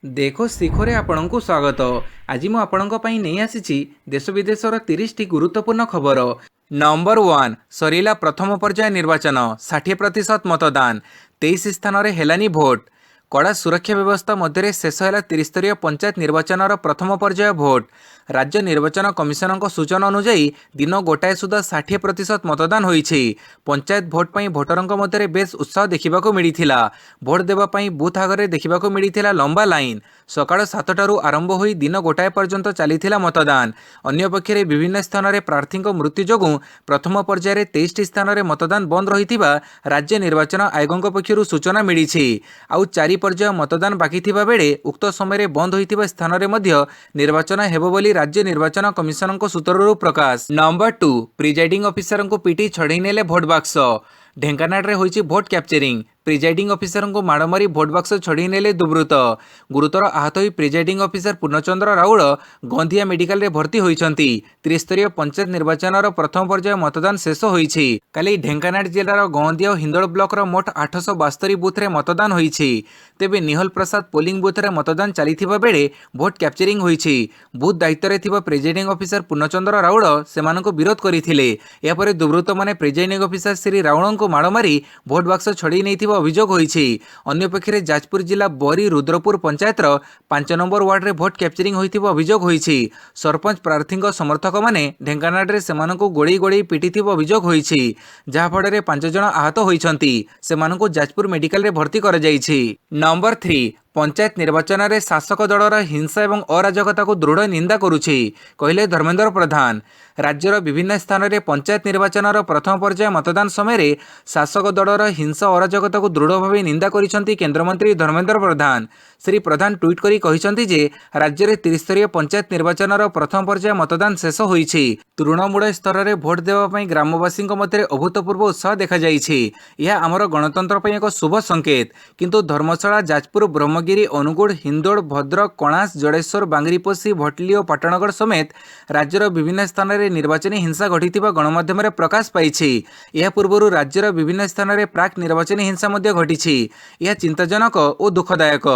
देखो शिखरे आपणଙ୍କୁ स्वागत। आज ମୁଁ ଆପଣଙ୍କ ପାଇଁ ନେଇ ଆସିଛି ଦେଶ ବିଦେଶର 30ଟି ଗୁରୁତ୍ୱପୂର୍ଣ୍ଣ ଖବର। ନମ୍ବର 1 ସରିଲା ପ୍ରଥମ ପର୍ଯ୍ୟାୟ ନିର୍ବାଚନ 60% मतदान 23 ସ୍ଥାନରେ ହେଲାନି ଭୋଟ। କଡ଼ା ସୁରକ୍ଷା ବ୍ୟବସ୍ଥା ମଧ୍ୟରେ ଶେଷ ହେଲା 30ସ୍ତରୀୟ ପଞ୍ଚାୟତ ନିର୍ବାଚନର ପ୍ରଥମ ପର୍ଯ୍ୟାୟ ଭୋଟ। राज्य निर्वाचन कमिशनर सूचना अनुଯାयी दिन गोटाए सुधा 60% मतदान होईछि। पंचायत भोट पर भोटरों मध्य बेस उत्साह देखा मिलता। भोट देवाई बुथ आगे देखा मिलता लंबा लाइन। सकाळ 7टारू आरंभ हो दिन गोटाए पर्यंत चली मतदान। अन्यपक्षे विभिन्न स्थान में प्रार्थी मृत्यु जोगुं प्रथम पर्यायर 23टी स्थान में मतदान बंद रही राज्य निर्वाचन आयोग पक्षर सूचना मिली। आउ 4 पर्याय मतदान बाकी थिबा बेले उक्त समय बंद होइतिबा स्थान में निर्वाचन हेबो बोली राज्य निर्वाचन कमिशनर सूत्ररू प्रकाश। नंबर 2 प्रिजाइडिंग ऑफिसर को पिटी छड़ई नेले भोट बाक्स। ढेंकानाल रे होइछि भोट कैप्चरिंग। प्रिजाइडिंग ऑफिसर को माड़ मारी भोट बाक्स छड़ई नेले दुर्बृत्त। गुरुतर आहत होई प्रिजाइडिंग ऑफिसर पूर्णचंद्र राउल गंधिया मेडिकल रे भर्ती होइछंती। त्रिस्तरीय पंचायत निर्वाचन प्रथम पर्याय मतदान शेष होइछि। काली ढेंकानाल जिलार गंधिया और हिंदोल ब्लॉक रो मोट 872 बुथ रे मतदान होइछि। तेबे निहल प्रसाद पोलिंग बुथ रे मतदान चलिथिबा बेले भोट कैप्चरिंग होइछि। बुथ दायित्व रे थिबा प्रिजाइडिंग ऑफिसर पूर्णचंद्र राउल सेमानंको विरोध करिथिले। या परे दुर्बृत्त माने प्रिजाइडिंग ऑफिसर श्री राउल को माड़ मारी भोट बाक्स छड़ई नहीं अभियोग होइछि। अन्यपक्षे जाजपुर जिला बरी रुद्रपुर पंचायत 5 नंबर वार्ड रे भोट कैप्चरिंग होइथिबा अभियोग होइछि। सरपंच प्रार्थी समर्थक माने ढेंकानाल रे सेमानंको गोड़ी गोड़ी पिटिथिबा अभियोग होइछि। जहा फଳରେ 5 जण आहत होइछंती। सेमानंको जाजपुर मेडिकल रे भर्ती करा जाइछि। नंबर 3 पंचायत निर्वाचन में शासक दलर हिंसा और अराजकता को दृढ़ निंदा करुछि कहले धर्मेंद्र प्रधान। राज्यर विभिन्न स्थान में पंचायत निर्वाचन प्रथम पर्याय मतदान समय शासक दलर हिंसा और अराजकता को दृढ़ भाव निंदा करिसेंती केन्द्रमंत्री धर्मेंद्र प्रधान। श्री प्रधान ट्वीट करी कहिसेंती जे राज्य में 30स्तरीय पंचायत निर्वाचन प्रथम पर्याय मतदान शेष होइछि। तृणमूल स्तर में भोट देवाई ग्रामवासी मध्य अभूतपूर्व उत्साह देखा जाइछि। यह आमर गणतंत्र पर एक शुभ संकेत। किंतु धर्मशाला जाजपुर ब्रह्मगिरी अनुगुड़ हिंदोल भद्रक कणास जड़ेश्वर बांगरीपोषी भटली और पाटणगढ़ समेत राज्यर विभिन्न स्थान में निर्वाचनी हिंसा घटी गणमाध्यम प्रकाश पाई। यह पूर्व राज्यर विभिन्न स्थान में प्राक निर्वाचनी हिंसा घटी। यह चिंताजनक और दुखदायक।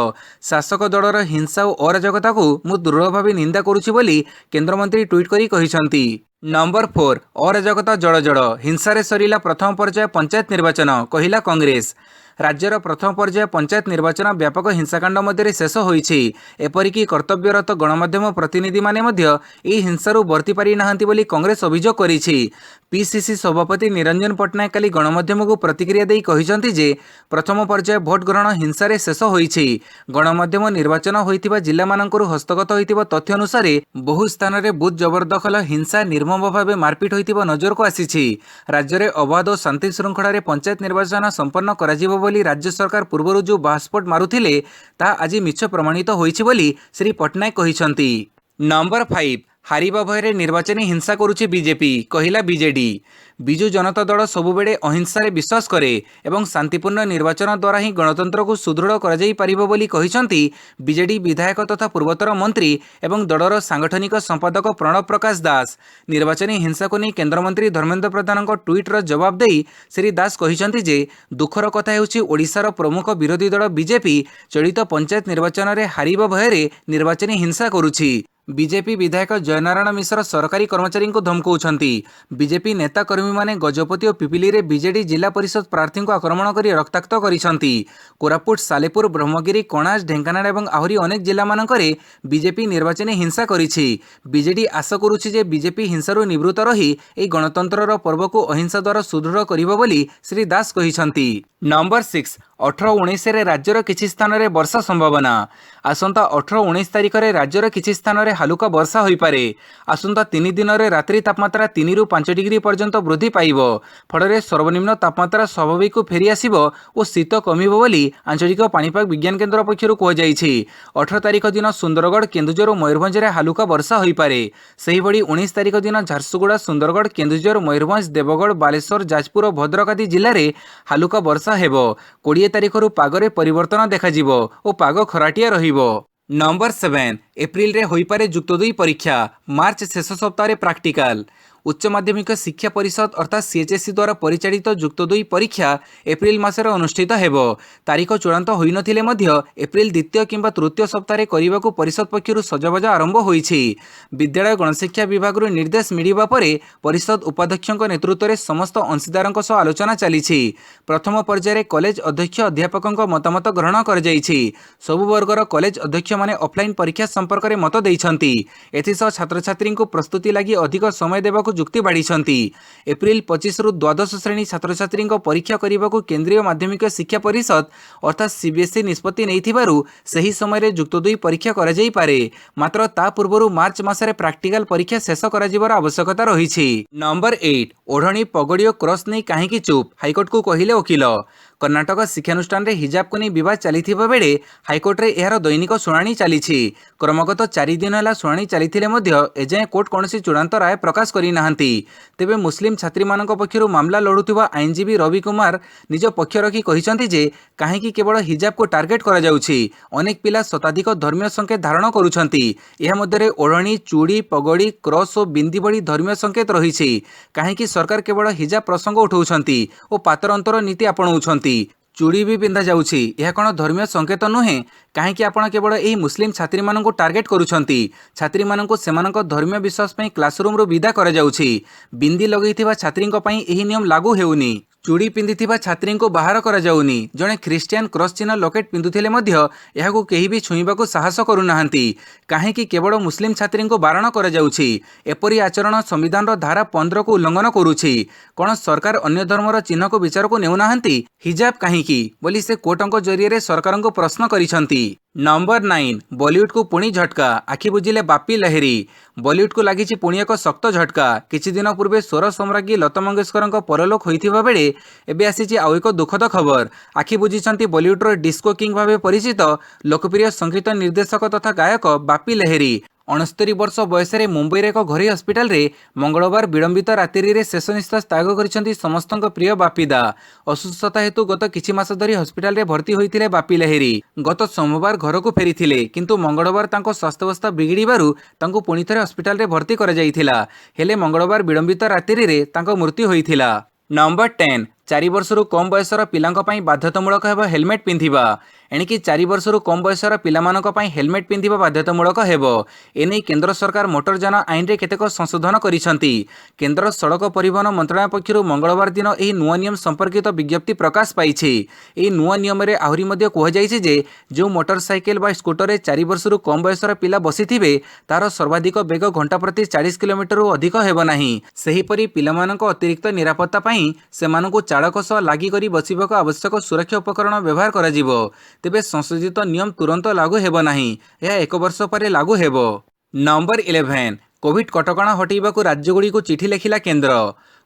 शासक दलर हिंसा और अराजकता को मु दृढ़ भाव निंदा करुछि बोली केन्द्रमंत्री ट्वीट करी कहिसंती। नंबर 4 अराजकता जड़ जड़ हिंसा रे सरिला प्रथम पर्याय पंचायत निर्वाचन कहिला कांग्रेस। राज्यर प्रथम पर्याय पंचायत निर्वाचन व्यापक हिंसाकांड मध्य शेष होइछि। एपरिकी कर्तव्यरत गणमाध्यम प्रतिनिधि माने मध्य एही हिंसारू बर्ती पारि नाहंती बोली कांग्रेस अभियोग करिछि। पीसीसी सभापति निरंजन पटनायक काली गणमाध्यम को प्रतिक्रिया देई कहिसंती जे प्रथम पर्याय भोट ग्रहण हिंसा रे शेष होइछि। गणमाध्यम निर्वाचन होइतिबा जिल्ला मानकरू हस्तगत होइतिबा तथ्य अनुसार बहु स्थान रे बुथ जबरदखल हिंसा निर्मम भाव मारपिट होइतिबा नजर को आसीछि। राज्य में अबाध और शांति श्रृंखला रे पंचायत निर्वाचन संपन्न कराजिबो बोली राज्य सरकार पूर्व जो बास्फोट मारुथिले ता आज मिछ प्रमाणित होइछि बोली श्री पटनायक कहिसंती। नंबर 5 हारिबा भୟରେ निर्वाचनी हिंसा करुछि बीजेपी कहिला बीजेडी। विजु जनता दल सबुबेले अहिंसा विश्वास करे एवं शांतिपूर्ण निर्वाचन द्वारा ही गणतंत्र को सुदृढ़ कर बोली कहिसंती बीजेडी विधायक तथा पूर्वतर मंत्री एवं दलर सांगठनिक संपादक प्रणव प्रकाश दास। निर्वाचनी हिंसा को नहीं केन्द्रमंत्री धर्मेंद्र प्रधान ट्वीटर जवाब दे श्री दास कहिसंती जे दुखर कथा हेउछि ओडिशार प्रमुख विरोधी दल बीजेपी चलित पंचायत निर्वाचन में हारिबा भୟରେ निर्वाचनी हिंसा करुछि। बीजेपी विधायक जयनारायण मिश्र सरकारी कर्मचारी को धमकाउछंती। बीजेपी नेता कर्मी माने गजपति और पिपिली रे बीजेडी जिला परिषद प्रार्थी को आक्रमण कर रक्ताक्त करिसंती। कोरापुट सालेपुर ब्रह्मगिरी कणास ढेंकानाल और आहरी अनेक जिला मानकरे बीजेपी निर्वाचनी हिंसा करिछि। बीजेडी आशा करुछि जे बीजेपी हिंसारू निवृत्त रही ए गणतंत्रर पर्व को अहिंसा द्वारा सुदृढ़ करिबो बोली श्री दास कहिसंती। नंबर 6 18-19 रे राज्यर किछि स्थान रे वर्षा संभावना। आसंता 18-19 तारिख रे राज्यर किछि स्थान रे हालुका वर्षा होई पारे। आसंता 3 दिन रे रात्रि तापमात्रा 3 रु 5 डिग्री पर्यंत वृद्धि पाइबो। फଳରେ सर्वनिम्न तापमात्रा स्वाभाविक को फेरी आसिबो और शीत कमिबो बोली आंचलिक पाणीपाग विज्ञान केन्द्र पक्षरु कह जाइछि। 18 तारिख दिन सुंदरगढ़ केन्दुझर और मयूरभंज रे हालुका वर्षा होई पारे। सेही भली 19 तारिख दिन झारसुगुड़ा सुंदरगढ़ केन्दुझर मयूरभंज देवगढ़ बालेश्वर जाजपुर और भद्रक आदि जिल्ला रे हालुका वर्षा हेबो। 20 तारिख रु पागरे परिवर्तन देखाजिबो और पाग खराटिया रहिबो। नंबर 7 एप्रिल रे होई पारे जुक्त 2 परीक्षा। मार्च शेष सप्ताह रे प्रैक्टिकल। उच्च माध्यमिक शिक्षा परिषद अर्थात सीएचएससी द्वारा परिचालित जुक्त 2 परीक्षा एप्रिल मासरे अनुष्ठित हेबो। तारीख चूड़ांत होई नथिले मध्य एप्रिल द्वितीय किंबा तृतीय सप्ताह करने परिषद पक्षर सजबाज आरंभ होईछि। विद्यालय गणशिक्षा विभाग निर्देश मिलिबा परे परिषद उपाध्यक्षक नेतृत्व में समस्त अंशीदारों सह आलोचना चली। प्रथम पर्यायर कॉलेज अध्यक्ष अध्यापकों मतामत ग्रहण कर सबु वर्गर कॉलेज अध्यक्ष माने ऑफलाइन परीक्षा संपर्क में मत देइछंती। एथिसह छात्र छात्री को प्रस्तुति लगी अधिक समय देवाक जुक्ति बाढ़ी। एप्रिल 25 रु द्वादश श्रेणी छात्र छात्री परीक्षा करने को केंद्रीय माध्यमिक शिक्षा परिषद अर्थात सीबीएसई निष्पत्ति नहीं सही समय जुक्त 2 परीक्षा करा जाई पारे। मात्र ता पूर्व मार्च मासरे प्रैक्टिकल परीक्षा शेष कर आवश्यकता रही। नंबर 8 ओढ़णी पगड़ी और क्रॉस नहीं कहीं चुप हाइकोर्ट को कहले वकिल। कर्णाटक शिक्षानुष्ठान हिजाब को नहीं बद चली बेले हाइकोर्ट रे यार दैनिक शुणाणी चली। क्रमगत 4 दिन है शुणाणी चली एजाएं कोर्ट कौन चूड़ांत राय प्रकाश करना। तेबे मुस्लिम छात्री मान पक्षर मामला लड़ुवा आईनजीवी रवि कुमार निज पक्ष रखी कहीं कहीं केवल हिजाब को टार्गेट अनेक पिला शताधिक धर्मीय संकेत धारण कर ओढ़णी चूड़ी पगड़ी क्रॉस और बिंदी भली धर्मीय संकेत रही। कहीं सरकार केवल हिजाब प्रसंग उठाउछंती और पातर अंतर नीति आपणाउछंती। चूड़ी भी पिंधा जाउछि यह कौन धर्मीय संकेत नुहे कहीं आपण केवल यही मुस्लिम छात्री मानक टार्गेट करुछंती। छात्री मानक सेमानक धर्मीय विश्वास पई क्लासरूम रो विदा करा जाउछि। बिंदी लगैथिबा छात्री पई एही नियम लागू हेउनी। चूड़ी पिंधिथिबा छात्री को बाहर करा जाउनी। जणे ख्रिस्टियन क्रॉस चिन्ह लॉकेट पिंधुथिले मध्य एहाकू केही भी छुईबाकू साहस करूनाहांती। काहेकि केवल मुस्लिम छात्री को बारण करा जाउछि। एपरि आचरण संविधान रो धारा 15 को उल्लंघन करुछि। कौन सरकार अन्य धर्मर चिन्ह को विचार को नेउनाहांती हिजाब काहेकि बोली से कोर्टक जरिए सरकार को प्रश्न करिसंती। नंबर 9 बॉलीवुड को पुणी झटका आखि बुझिले बापी लहरी। बॉलीवुड को लगी पुणी एक शक्त झटका। किछि दिन पूर्वे स्वर सम्राज्ञी लता मंगेशकर परलोक होइथिबा बेले एबे आसीछि आउ एक दुखद खबर। आखि बुझिछंती बॉलीवुड डिस्को किंग भावे परिचित लोकप्रिय संगीत निर्देशक तथा गायक बापी लहरी। 69 वर्ष बयस मुंबई एक घरोई हस्पिटाल रे मंगलवार विलंबित रात्रि शेष निश्वास त्याग कर समस्त प्रिय बापीदा। असुस्थता हेतु गत किछि मास धरी हस्पिटाल रे भर्ती होइथिले बापी लहरी। गत सोमवार घर को फेरीथिले किंतु मंगलवार तांको स्वास्थ्यावस्था बिगिड़बारु तांको पुणी थरे हस्पिटाल रे भर्ती करा जाइथिला। हेले मंगलवार विलंबित रात्रि रे तांको मृत्यु होइथिला। नंबर 10 4 वर्षरु कम बयसर पिलांक पई बाध्यतामूलक हेबो हेलमेट पिंधिबा। एणिकी 4 वर्षरु कम बयसर पिलामानक पई हेलमेट पिंधिबा बाध्यतामूलक हेबो। एने केंद्र सरकार मोटर यान आईन रे केतेक संशोधन करिसंती। केंद्र सड़क परिवहन मंत्रालय पक्षरु मंगलवार दिन एही नुआ नियम संपर्कित विज्ञप्ति प्रकाश पाइछि। एही नुआ नियम रे आहुरी मध्ये कह जाइछि जे जो मोटरसाइकेल बा स्कूटर रे 4 वर्षरु कम बयसर पिला बसिथिबे तार सर्वाधिक बेग घंटा प्रति 40 किलोमीटर रु अधिक हेबो नाही। सेहीपरि पिलामानक अतिरिक्त निरापत्ता पई सेमानकु चालक सह लागि करी बसिबाक आवश्यक सुरक्षा उपकरण व्यवहार करा जिवो। तेबे संशोधित नियम तुरंत लागू हेबो नाही। यह 1 वर्ष पर लागू हेबो। नंबर 11 कोविड कटकणा हटेइबाकू राज्यगुड़ी को चिठी लिखिला केंद्र।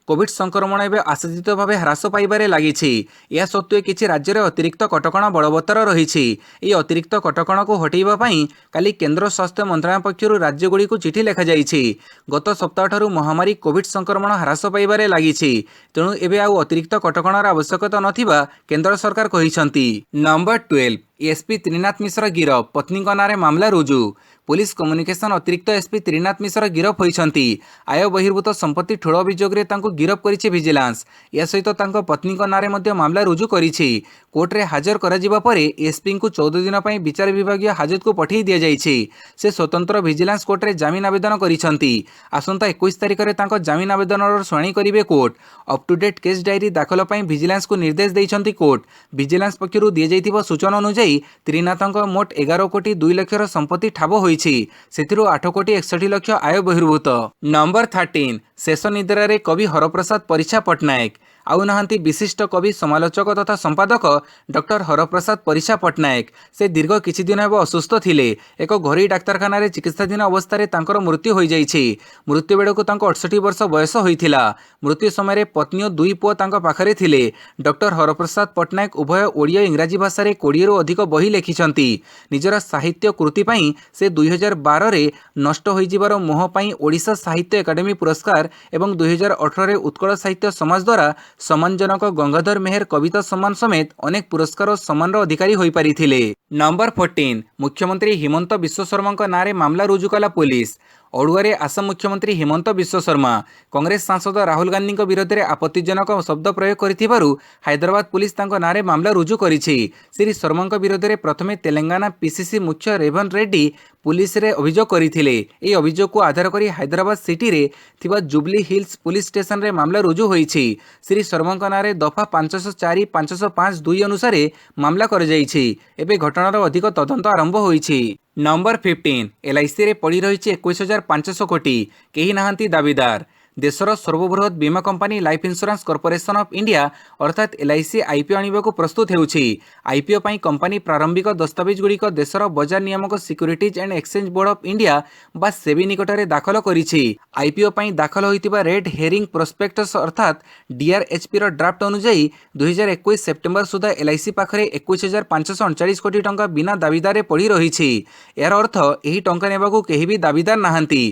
कोविड संक्रमण एवं आशातीत भाव ह्रास पाइबारे लागिछि। या सत्वे किछि राज्य में अतिरिक्त कटकणा बलवत्तर रही। अतिरिक्त कटकणा को हटेइबा पई काली केंद्र स्वास्थ्य मंत्रालय पक्षरु राज्यगुड़ी को चिठी लिखा जाइछि। गत सप्ताह ठारू महामारी कोविड संक्रमण ह्रास पाइबारे लागिछि। तेणु एबे आउ अतिरिक्त कटकणार आवश्यकता नथिबा केंद्र सरकार कहिसंती। नंबर 12 एसपी त्रिनाथ मिश्र गिरफ पत्नी नारे मामला रुजु। पुलिस कम्युनिकेशन अतिरिक्त एसपी त्रिनाथ मिश्र गिरफ होइछंती। आय बहिर्भूत संपत्ति ठोड़ अभियोग रे तांको गिरफ करिछि विजिलेंस। या सहित तांको पत्नी नारे मध्य मामला रुजु करिछि। कोर्ट रे हाजर करा जिबा परे एसपी को 14 दिन पई विचार विभागीय हाजत को पठेई दिया जाइछि। से स्वतंत्र विजिलेंस कोर्ट रे जामिन आवेदन करिछंती। आसंता 21 तारिख रे तांको जामिन आवेदनर शुणाणी करिवे court. Up to date case diary दाखल पई विजिलेंस को निर्देश दैछंती कोर्ट। विजिलेंस पक्षरु दिया जाइथिबा सूचना अनुसार त्रिनाथक मोट 11 कोटी 2 लक्षर संपत्ति ठाब होइछि। सेथिरु 8 कोटी 61 लक्ष आय बहिर्भूत। नंबर 13 शेष निद्रा रे कवि हरप्रसाद परिछा पट्टनायक। आउ नहांती विशिष्ट कवि समालोचक तथा संपादक डॉक्टर हरप्रसाद परिछा पट्टनायक। से दीर्घ किछि दिन हेब असुस्थ थिले। एक घरोई डाक्तरखाना रे चिकित्साधीन अवस्था तांकर मृत्यु होई जाइछि। मृत्यु बेड़को तांको 68 वर्ष बयस होइथिला। मृत्यु समय पत्नी और 2 पुओ तांको पाखरे थिले। डॉक्टर हरप्रसाद पट्टनायक उभय ओडिया इंग्राजी भाषा रे 20 रु अधिक बही लिखिछंती। निजर साहित्य कृति पई से 2012 रे नष्ट होई जिबार मोह पई ओडिशा साहित्य एकाडेमी पुरस्कार एवं 2018 रे उत्कल साहित्य समाज द्वारा सम्मानजनक गंगाधर मेहर कविता सम्मान समेत अनेक पुरस्कार और सम्मान अधिकारी होई पारिथिले। नंबर 14 मुख्यमंत्री हिमंत विश्व शर्मा नारे मामला रुजु कला पुलिस। अड़ुआरे आसाम मुख्यमंत्री हिमंत विश्व शर्मा कांग्रेस सांसद राहुल गांधी विरोध में आपत्तिजनक शब्द प्रयोग करिथिबारु हैदराबाद पुलिस तांको नारे मामला रुजु करिछि। श्री शर्मा विरोध में प्रथमे तेलंगाना पीसीसी मुख्य रेवंत रेड्डी पुलिस रे अभियोग करथिले। ए अभियोग को आधार करी हैदराबाद सिटी रे थिबा जुबली हिल्स पुलिस स्टेशन रे मामला रुजु होईछि। श्री शर्मा नारे दफा 504 505 2 अनुसार मामला कर जाइछि। एबे घटनार अधिक तदंत आरंभ होईछि। नंबर 15 एलआईसी रे पड़ी रही 21,500 कोटी केही नाहांती दाबीदार। देशर सर्वबृहत बीमा company life insurance corporation of India अर्थात एलआईसी आईपीओ आनिबा को प्रस्तुत हेउछि। आईपीओ पई कंपनी प्रारंभिक दस्तावेज गुड़िक देशर बजार नियामक securities and exchange board of India बा सेबी निकटरे दाखल करिछि। आईपीओ पई दाखल होइतिबा रेड हेरिंग प्रोस्पेक्टस अर्थात डीआरएचपी रो ड्राफ्ट अनुसार 2021 सेप्टेम्बर सुधा एलआईसी पाखरे 21,539 कोटी टंका बिना दाबीदार रे पड़ी रहिछि। यार अर्थ एही टंका नेबाकू केही भी दाबीदार नाहांती।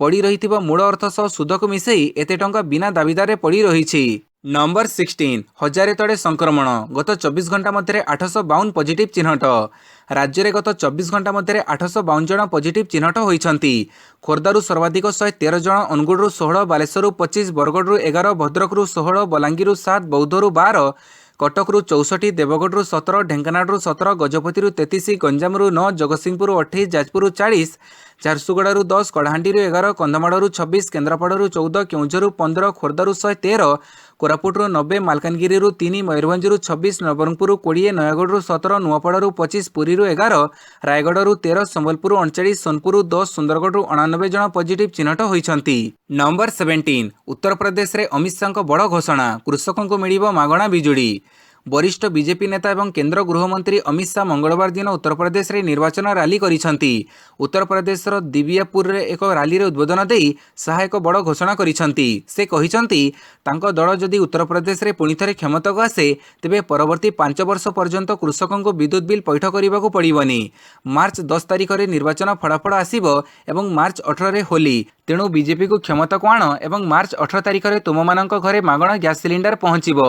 पड़ी रहिथिबा मूल अर्थ सह सुधक मिसेई एते टंका बिना दाबीदार रे पड़ी रहिछि। नंबर 16 हजारे तड़े संक्रमण गत 24 घंटा मध्य 852 पॉजिटिव चिन्हट। राज्य में गत 24 घंटा मध्य 852 जन पॉजिटिव चिन्हट होइछंती। खोर्धारू सर्वाधिक 113 जन, अनुगुड़ू 16, बालेश्वरु 25, बरगढ़ 11, भद्रकरू 16, बलांगीरु 7, बौद्धरू 12, कटकरू 64, देवगढ़ 17, ढेंकानालू 17, गजपति 33, गंजामरू 9, जगतसिंहपुर 28, जाजपुर 40, झारसुगुड़ारू 10, कलाहांडी 11, कंधमाड़ू 26, केन्द्रापड़ारू 14, केउझरू 15, खोर्धारू 113, कोरापुटरू 90, मालकानगिरी 3, मयूरभंजरू 26, नवरंगपुर 20, नयगढ़ 17, नुआपड़ारू 25, पुरी 11, रायगढ़ 13, संबलपुर 39, सोनपुर 10, सुंदरगढ़ 89 जन पॉजिटिव चिन्हट होइछंती। नंबर 17 उत्तर प्रदेश रे अमित शाह बड़ घोषणा कृषकों को मिलिबो मागणा बिजुड़ी। वरिष्ठ बीजेपी नेता एवं केंद्र गृहमंत्री अमित शाह मंगलवार दिन उत्तर प्रदेश रे निर्वाचन रैली करिसंती। उत्तर प्रदेशर दिबियापुर रे एक रैली रे उद्बोधन देई शाह एक बड़ घोषणा करिसंती। से कहिसंती तांको दल जदि उत्तर प्रदेश रे पुणी थरे क्षमताକୁ आसे तेबे परवर्ती 5 वर्ष पर्यंत कृषकों को विद्युत बिल पैठ करने पड़िबनी। मार्च 10 तारिख रे निर्वाचन फलाफल आसीबो एवं मार्च 18 रे होली। तेणु बीजेपी को क्षमता को आण एवं मार्च 18 तारिख रे तुममानंक घरे मागणा गैस सिलिंडर पहुंचीबो।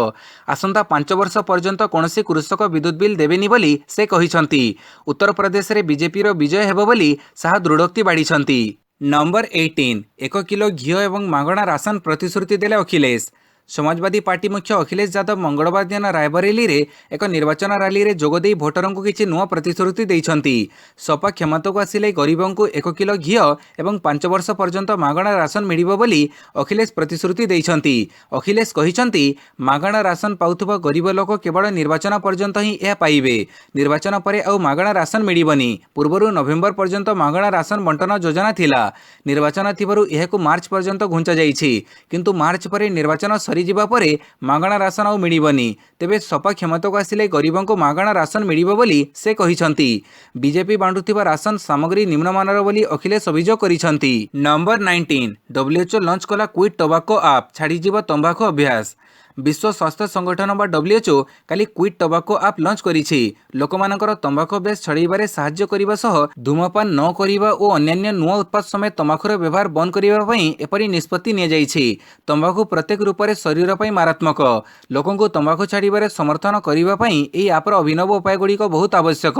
आसंता 5 वर्ष पर्यंत कौनसी कृषक विद्युत बिल देबेनी बोली से कहिसंती। उत्तर प्रदेश रे बीजेपी रो विजय हेबो बोली शाह दृढ़ोक्ति बाढ़िसंती। नंबर 18 1 किलो घी एवं मागणा राशन प्रतिश्रुति देले अखिलेश। समाजवादी पार्टी मुख्य अखिलेश यादव मंगलवार दिन रायबरेली रे एक निर्वाचन रैली रे जोगदे भोटरों को किसी नुआ प्रतिश्रुति देइछंती। सपा क्षमता को आसिले गरीबों को 1 किलो घी एवं 5 वर्ष पर्यंत मागणा राशन मिलिबो बोली अखिलेश प्रतिश्रुति देइछंती। अखिलेश कहिसंती मागणा राशन पाउथबा गरीब लोक केवल निर्वाचन पर्यंत ही यह पाइबे। निर्वाचन परे आउ मागणा राशन मिलिबनी। पूर्वरु नवेम्बर पर्यंत मागणा राशन बंटन योजना थिला। निर्वाचन थिबारु एहाकु मार्च पर्यंत घुंचा जाइछि, किंतु मार्च परे निर्वाचन सरीजिबा परे मागणा राशन आउ मिलिबनी। तेबे सपा क्षमता को आसिले गरीबों को मागणा राशन मिलिबो बोली से कहिसंती। बीजेपी बांटुथिबा राशन सामग्री निम्नमानर बोली अखिलेश अभियोग करिसंती। नंबर 19 डब्ल्यूएचओ लॉन्च कला क्विट टोबाको आप छाड़ीजीव तंबाकू अभ्यास। विश्व स्वास्थ्य संगठन बा डब्ल्यूएचओ काली क्विट टोबाको आप लॉन्च करिछि। लोकमानकर तंबाकू अभ्यास छड़ाइबारे साहाय्य करिबा सह धूमपान न करिबा और अन्य नुआ उत्पाद समेत तंबाकूर व्यवहार बंद करिबा पई एपरि निष्पत्ति निया जाइछि। तंबाकू प्रत्येक रूप से शरीर पई मारात्मक। लोकों को तंबाकू छाड़िबारे समर्थन करिबा पई एही आपर अभिनव उपाय गुड़िक बहुत आवश्यक।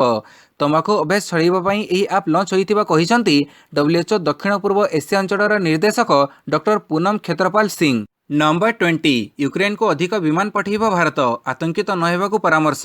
तंबाकू अभ्यास छड़ाइबा पई एही आप लॉन्च होइतिबा कहिसंती डब्ल्यूएचओ दक्षिण पूर्व एशिया अंचलर निर्देशक डॉक्टर पूनम क्षेत्रपाल सिंह। नंबर 20 यूक्रेन को अधिक विमान पठेइबो भारत आतंकित न हेबाकू परामर्श।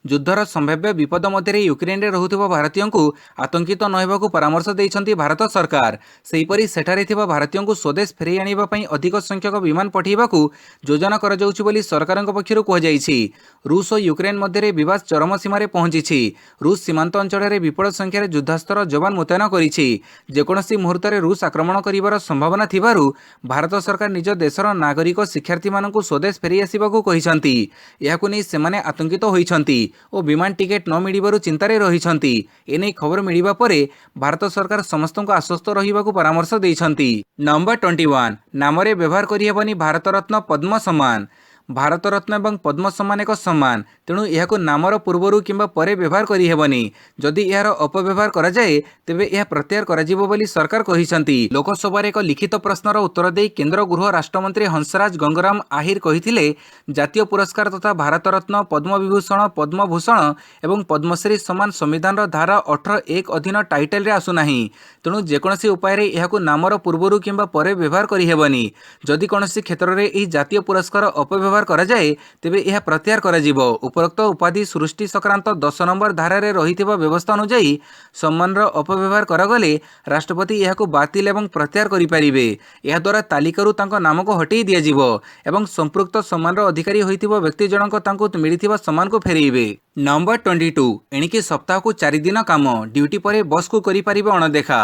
युद्धर संभाव्य विपद मध्य यूक्रेन रे रहुथिबा भारतीयों को आतंकित न हेबाकू परामर्श देइछंती भारत सरकार। सेहीपरि सेठारे थिबा भारतीयों को स्वदेश फेरै आनिबा पई अधिक संख्यक विमान पठेइबाकू योजना करा जाउछि बोली सरकारक पक्षरु कहजाइछि। रूस और यूक्रेन मध्य विवाद चरम सीमार पहुंची। रूस सीमांत अंचल में विपुल संख्यार युद्धास्त्र जवान मुतयन करिछि। जेकोसी मुहूर्त रूस आक्रमण करिवार संभावना थिबारु भारत सरकार निज देशर नागरिक शिक्षार्थी मानकु स्वदेश फेरै आसिबाकू कहिसंती। एहाकू नै सेमाने आतंकित होइछंती और विमान टिकेट न मिलिबारु चिंतारे रहिछंती। एनै खबर मिलिबा परे भारत सरकार समस्तଙ୍କୁ आश्वस्त रहिबाकू परामर्श देइछंती। नंबर 21 नामरे व्यवहार करिहेबनी भारत रत्न पद्म सम्मान। भारत रत्न एवं पद्म सम्मान एक सम्मान, तेणु यह नामर पूर्वर किंबा परे व्यवहार करिहेबनी। जदि यार अपव्यवहार करा जाए तेबे यह प्रत्याहार कराजिबो बोली सरकार कहिसंती। लोकसभा एक लिखित प्रश्नर उत्तर दे केंद्र गृह राष्ट्रमंत्री हंसराज गंगराम आहिर कहिथिले जातीय पुरस्कार तथा भारत रत्न, पद्म विभूषण, पद्मभूषण एवं पद्मश्री सम्मान संविधान धारा 18(1) अधीन टाइटल रे आसुनाही। तेणु जेकोसी उपाय यह नामर पूर्वर किंबा परे व्यवहार करिहेबनी। जदि कौनसी क्षेत्र में यह जातीय पुरस्कार अपव्यवहार करा जाए तेबे यह प्रत्याहार कराजिबो। उपरोक्त उपाधि सृष्टि संक्रांत 10 नंबर धारा रे रहिथिबा व्यवस्था अनुसार सम्मान अपव्यवहार करागले राष्ट्रपति यह बातिल एवं प्रत्याहार करिपारिबे। यह द्वारा तालिकारु तांको नाम को हटई दियाजिबो एवं संपृक्त सम्मान अधिकारी होइथिबा व्यक्ति जनक तांको मिलिथिबा सम्मान को फेरइबे। नंबर 22 एणिकी सप्ताह को 4 दिन काम ड्यूटी पर बस को करिपारिबे अणदेखा।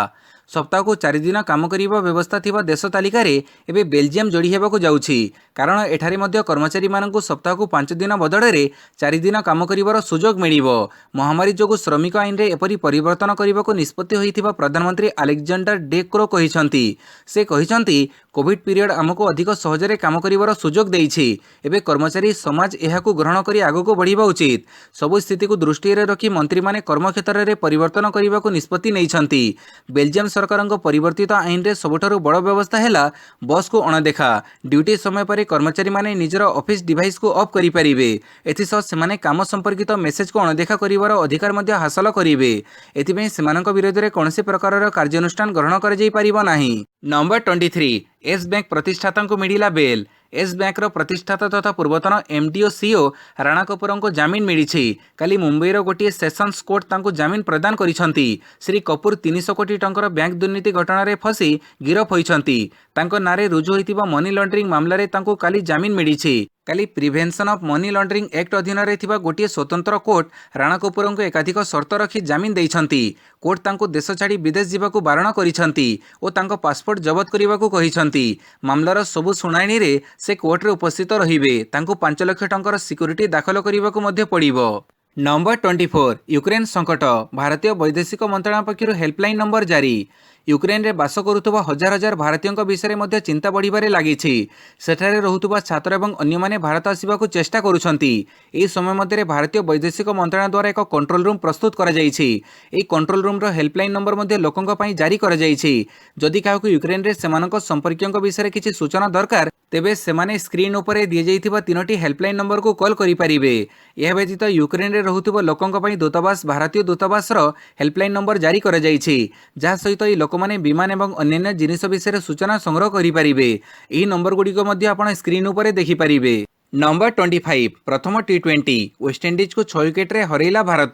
सप्ताह को 4 दिन काम करिबा व्यवस्था थिबा देश तालिकार एबे बेल्जियम जोड़ी हेबाकू जाउछि। कारण एठारे मध्य कर्मचारी मानकू सप्ताह को 5 दिन बदଳରେ 4 दिन काम करिबार सुजोग मिलिबो। महामारी जोगु श्रमिक आईन रे एपरि परिवर्तन करिबाकू निष्पत्ति होइथिबा प्रधानमंत्री अलेक्जेंडर डे क्रो कहिसंती। से कहिसंती कोविड पीरियड आमको अधिक सहजरे काम करिबार सुजोग देइछि। एबे कर्मचारी समाज एहाकू ग्रहण करी आगको बढ़िबा उचित। सबु स्थिति को दृष्टि रे रखी मंत्री माने कर्म क्षेत्र रे परिवर्तन करिबाकू निष्पत्ति नेइछंती। बेल्जियम सरकारक परिवर्तित आईन रे सबुठारु बड़ व्यवस्था हैला बस को अणदेखा। ड्यूटी समय पर कर्मचारी माने निजर ऑफिस डिवाइस को ऑफ करि परिबे। एथिसह सेमाने काम संपर्कित मेसेज को अणदेखा करिवार अधिकार मध्य हासिल करिवे। एथिपई सेमानक विरोध रे कोनोसी प्रकारर कार्यानुष्ठान ग्रहण करा जाई परिबो नाही। नंबर 23 एस बैंक प्रतिष्ठाता को मिलिला बेल। एस बैंक रो प्रतिष्ठाता तथा पूर्वतन एमडी और सीओ राणा कपूर को जामिन मिली। काली मुंबईर गोटे सेशंस कोर्ट तांको जामिन प्रदान करिसंती। श्री कपूर 300 कोटी टंकर बैंक दुर्नीति घटना रे फसी गिरफ होइछंती। तांको नारे रुजु होइतिबा मनी लॉन्ड्रिंग मामला रे तांको काली जामिन मिली। काली prevention of money laundering act अधीन रे थिबा गोटे स्वतंत्र कोर्ट राणा कपूर को एकाधिक शर्त रखी जामिन देइछंती। कोर्ट तांको देश छाड़ी विदेश जीवाकू बारण करिसंती और तांको पासपोर्ट जबत करिबाकू कहिसंती। मामलार सबु सुनाणी रे से कोर्ट रे उपस्थित रहिबे। तांको 5 लाख टंकर सिक्यूरिटी दाखल करिबाकू मध्य पड़िबो। नंबर 24 यूक्रेन संकट। भारतीय वैदेशिक मंत्रालय पक्षर हेल्पलाइन नंबर जारी। यूक्रेन रे बास करुवा हजार हजार भारतीयों विषय में चिंता बढ़िबारे लागिछि। सेठारे रहुतुबा छात्र एवं अन्य माने भारत आसिबाकू चेष्टा करुछंती। एही समय मध्य भारतीय वैदेशिक मंत्रालय द्वारा एक कंट्रोल रूम प्रस्तुत करा जाइछि। एही कंट्रोल रूम रो हेल्पलाइन नंबर मध्य लोकंक पई जारी करा जाइछि। जदि काहाकू यूक्रेन रे सेमानक संपर्कियों विषय किछि सूचना दरकार तेबे सेमाने स्क्रीन उपरे दिए जाइथिबा 3टी हेल्पलाइन नंबर को कॉल करि परिबे। यह व्यतीत यूक्रेन रे रहुतुबा लोकंक पई दूतावास भारतीय दूतावास रो हेल्पलाइन नंबर जारी करा जाइछि। जहा सहित ई लोक माने विमान एवं अन्य जिनिस विषय सूचना संग्रह करि परिबे। एही नंबर गुडिको मध्य आपण स्क्रीन उपरे देखि परिबे। नंबर 25 प्रथम टी20 वेस्टइंडीज को 6 विकेट रे हरैला भारत।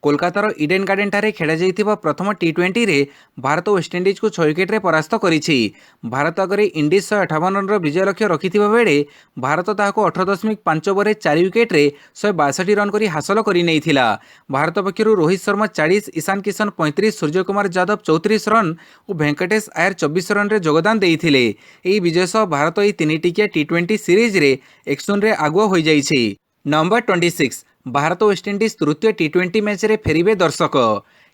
कोलकातार इडेन गार्डन ठारे खेला जाइथिबा प्रथम टी20 रे भारत वेस्टइंडीज को 6 विकेट रे परास्त करिछि। भारत आगरे इंडीज 158 रन विजय लक्ष्य रखिथिबा बेले भारत ताहाको 18.5 ओवर 4 विकेट रे 162 रन करी हासिल करि नैथिला। भारत पक्षरु रोहित शर्मा 40, ईशान किशन 35, सूर्य कुमार यादव 34 रन और वेंकटेश आयर 24 रन रे योगदान देइथिले। एही विजय सह भारत एही 3 टिकिया टी20 सीरीज रे 1-0 रे आगुआ होई जाइछि। नंबर 26 भारत वेस्टइंडीज तृतीय टी20 मैच रे फेरिबे दर्शक।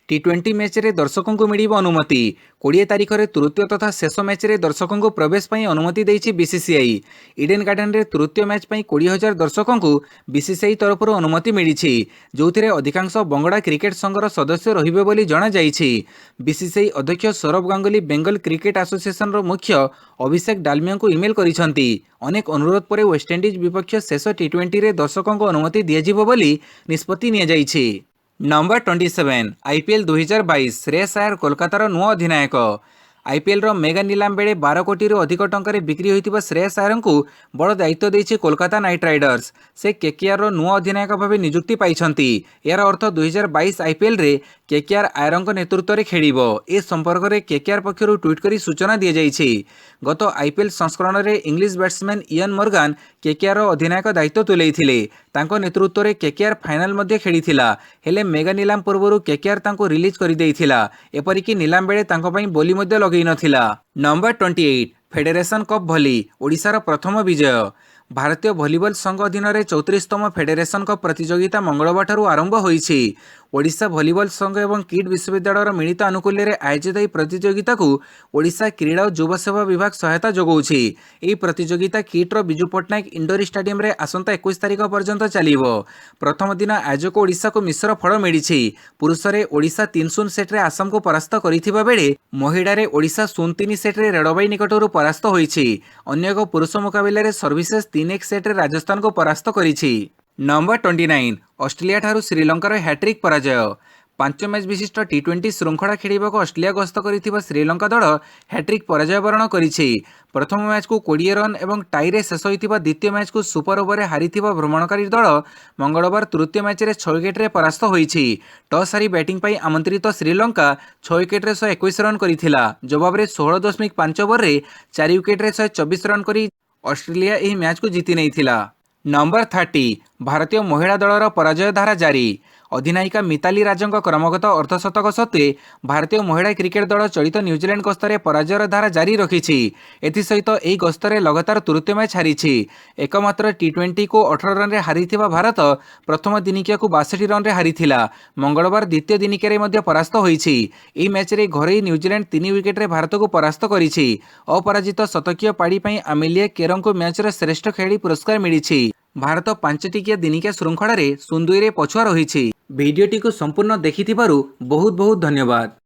टी20 मैच रे दर्शकों को मिलिबो अनुमति। 20 तारिख रे तृतीय तथा शेष मैच रे दर्शकों को प्रवेश पई अनुमति देइछि बीसीसीआई। इडेन गार्डन रे तृतीय मैच पई 20,000 दर्शकों को बीसीसीआई तरफ अनुमति मिलिछि। जोथिरे अधिकांश बंगड़ा क्रिकेट संघर सदस्य रहिबे बोली जणा जाइछि। बीसीसीआई अध्यक्ष सौरभ गांगुली बेंगल क्रिकेट एसोसिएशन रो मुख्य अभिषेक डालमिया को ईमेल करिसंती। अनेक अनुरोध पर वेस्टइंडीज विपक्ष शेष टी20 रे दर्शकों को अनुमति दियाजिबो बोली निष्पत्ति निया जाइछि। नंबर 27 आईपीएल 2022 श्रेयस अय्यर कोलकातार नुआ अधिनायक। आईपीएल रो मेगा नीलाम बेले 12 कोटी अधिक टंकार बिक्री होइतिबा श्रेयस अय्यर को बड़ दायित्व देइछि कोलकाता नाइट राइडर्स। से केकेआर रो नुआ अधिनायक भाव नियुक्ति पाइछंती। यार अर्थ 2022 आईपीएल रे केकेआर अय्यर नेतृत्व रे खेलिबो। ए संपर्क रे केकेआर पक्षरु ट्वीट करी सूचना दिया जाइछि। गत आईपीएल संस्करण रे English batsman Eoin Morgan KKR रो अधिनायक दायित्व तुलेइथिले। तांको नेतृत्व रे केकेआर फाइनल मध्ये खेलिथिला। हेले मेगा नीलाम पूर्वरु केकेआर तांको रिलीज करि देइथिला। एपरिकी नीलाम बेले तांको पई बोली मध्ये लगेइ नथिला। नंबर 28 फेडरेशन कप भली ओडिशार प्रथम विजय। भारतीय भलीबॉल संघ अधीन 34तम फेडरेशन कप प्रतियोगिता मंगलवार ठारू आरंभ होइछि। ओडिशा भलीबॉल संघ एवं किड विश्वविद्यालय मिलित आनुकूल्य आयोजित ଏହି ପ୍ରତିଯୋଗିତାକୁ ଓଡ଼ିଶା କ୍ରୀଡ଼ା ଓ ଯୁବ ସେବା ବିଭାଗ ସହାୟତା ଯୋଗାଉଛି। ଏହି ପ୍ରତିଯୋଗିତା କିଟ୍ର ବିଜୁ ପଟ୍ଟନାୟକ ଇଣ୍ଡୋର ଷ୍ଟାଡିୟମରେ ଆସନ୍ତା 21 ତାରିଖ ପର୍ଯ୍ୟନ୍ତ ଚାଲିବ। ପ୍ରଥମ ଦିନ ଆୟୋଜକ ଓଡ଼ିଶାକୁ ମିଶ୍ର ଫଳ ମିଳିଛି। ପୁରୁଷରେ ଓଡ଼ିଶା 3-0 ସେଟ୍ରେ ଆସାମକୁ ପରାସ୍ତ କରିଥିବା ବେଳେ ମହିଳାରେ ଓଡ଼ିଶା 0-3 ସେଟ୍ରେ ରେଳବାଇ ନିକଟରୁ ପରାସ୍ତ ହୋଇଛି। ଅନ୍ୟ ଏକ ପୁରୁଷ ମୁକାବିଲାରେ ସର୍ଭିସେସ୍ 3-1 ସେଟ୍ରେ ରାଜସ୍ଥାନକୁ ପରାସ୍ତ କରିଛି। ନମ୍ବର 29 ଅଷ୍ଟ୍ରେଲିଆ ଠାରୁ ଶ୍ରୀଲଙ୍କାର ହ୍ୟାଟ୍ରିକ୍ ପରାଜୟ। 5 ମ୍ୟାଚ୍ ବିଶିଷ୍ଟ ଟି20 ଶୃଙ୍ଖଳା ଖେଳିବାକୁ ଅଷ୍ଟ୍ରେଲିଆ ଗସ୍ତ କରିଥିବା ଶ୍ରୀଲଙ୍କା ଦଳ ହ୍ୟାଟ୍ରିକ୍ ପରାଜୟ ବରଣ କରିଛି। ପ୍ରଥମ ମ୍ୟାଚ୍କୁ 20 ରନ୍ ଏବଂ ଟାଇରେ ଶେଷ ହୋଇଥିବା ଦ୍ୱିତୀୟ ମ୍ୟାଚ୍କୁ ସୁପର ଓଭରରେ ହାରିଥିବା ଭ୍ରମଣକାରୀ ଦଳ ମଙ୍ଗଳବାର ତୃତୀୟ ମ୍ୟାଚ୍ରେ 6 ୱିକେଟ୍ରେ ପରାସ୍ତ ହୋଇଛି। ଟସ୍ ହାରି ବ୍ୟାଟିଂ ପାଇଁ ଆମନ୍ତ୍ରିତ ଶ୍ରୀଲଙ୍କା 6 ୱିକେଟ୍ରେ 121 ରନ୍ କରିଥିଲା। ଜବାବରେ 16.5 ଓଭରରେ 4 ୱିକେଟ୍ରେ 124 ରନ୍ କରି ଅଷ୍ଟ୍ରେଲିଆ ଏହି ମ୍ୟାଚ୍କୁ ଜିତି ନେଇଥିଲା। ନମ୍ବର 30 ଭାରତୀୟ ମହିଳା ଦଳର ପରାଜୟ ଧାରା ଜାରି। ଅଧିନାୟିକା ମିତାଲି ରାଜଙ୍କ କ୍ରମାଗତ ଅର୍ଦ୍ଧଶତକ ସତ୍ତ୍ୱେ ଭାରତୀୟ ମହିଳା କ୍ରିକେଟ ଦଳ ଚଳିତ ନ୍ୟୁଜିଲ୍ୟାଣ୍ଡ ଗସ୍ତରେ ପରାଜୟର ଧାରା ଜାରି ରଖିଛି। ଏଥିସହିତ ଏହି ଗସ୍ତରେ ଲଗାତାର ତୃତୀୟ ମ୍ୟାଚ୍ ହାରିଛି। ଏକମାତ୍ର ଟି20କୁ 18 ରନ୍ରେ ହାରିଥିବା ଭାରତ ପ୍ରଥମ ଦିନିକିଆକୁ 62 ରନ୍ରେ ହାରିଥିଲା। ମଙ୍ଗଳବାର ଦ୍ୱିତୀୟ ଦିନିକିଆରେ ମଧ୍ୟ ପରାସ୍ତ ହୋଇଛି। ଏହି ମ୍ୟାଚ୍ରେ ଘରୋଇ ନ୍ୟୁଜିଲ୍ୟାଣ୍ଡ 3 ୱିକେଟ୍ରେ ଭାରତକୁ ପରାସ୍ତ କରିଛି। ଅପରାଜିତ ଶତକୀୟ ପାଳି ପାଇଁ ଆମେଲିଆ କେରଙ୍କୁ ମ୍ୟାଚ୍ର ଶ୍ରେଷ୍ଠ ଖେଳାଳି ପୁରସ୍କାର ମିଳିଛି। ଭାରତ 5ଟିକିଆ ଦିନିକିଆ ଶୃଙ୍ଖଳାରେ 0-2ରେ ପଛୁଆ ରହିଛି। ଭିଡିଓଟିକୁ ସମ୍ପୂର୍ଣ୍ଣ ଦେଖିଥିବାରୁ ବହୁତ ବହୁତ ଧନ୍ୟବାଦ।